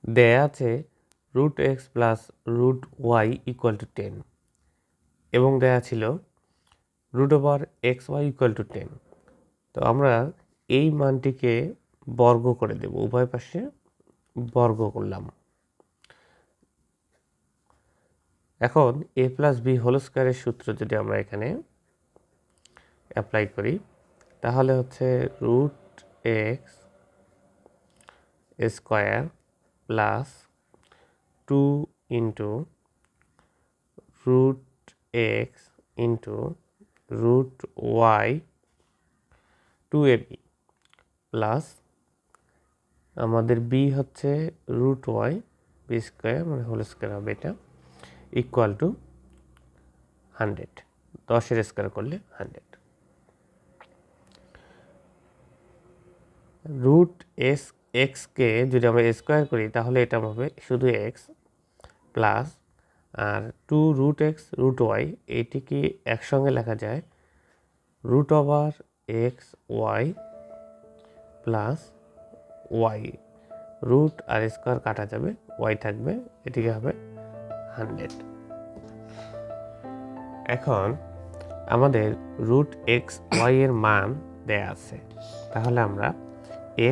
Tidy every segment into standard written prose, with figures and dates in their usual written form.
দেয়া আছে √x plus √y equal to 10 এবং দেয়া ছিল √xy ইকুয়াল টু 10। তো আমরা এই মানটিকে বর্গ করে দেব, উভয় পাশে বর্গ করলাম। এখন a প্লাস b হোল স্কয়ারের সূত্র যদি আমরা এখানে অ্যাপ্লাই করি তাহলে হচ্ছে √x square plus 2 into √x into √y 2ab plus আমাদের b হচ্ছে √y b স্কয়ার মানে হোল স্কয়ার হবে এটা ইকুয়াল টু 100। 10 এর স্কয়ার করলে 100। √x কে যদি আমরা স্কয়ার করি তাহলে এটা হবে শুধু x প্লাস আর 2√x √y এইটিকে একসঙ্গে লেখা যায় √xy প্লাস y। রুট আর স্কয়ার কাটা যাবে, y থাকবে, এটিকে হবে 100। এখন আমাদের √xy এর মান দেয়া আছে, তাহলে আমরা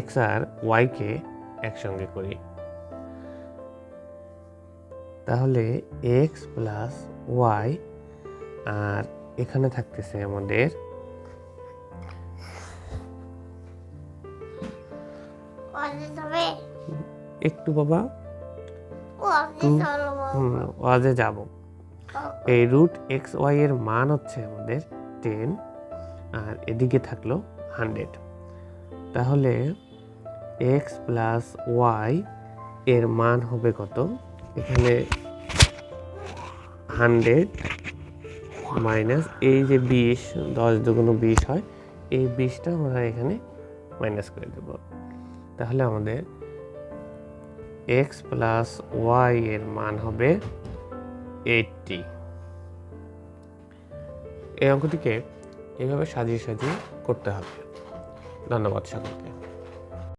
x আর y কে একসঙ্গে করি। তাহলে x প্লাস y আর এখানে থাকতেছে আমাদের একটু বাবা ওয়াজে যাব। এই √xy এর মান হচ্ছে আমাদের 10 আর এদিকে থাকলো 100। তাহলে x প্লাস y এর মান হবে কত? এখানে 100 মাইনাস এই যে 20, 10 দুগুণ 20 হয়, এই 20টা আমরা এখানে মাইনাস করে দেব। তাহলে আমাদের x প্লাস y এর মান হবে 80। এই অঙ্কটিকে এইভাবে সাজিয়ে সাজিয়ে করতে হবে। ধন্যবাদ সকলকে।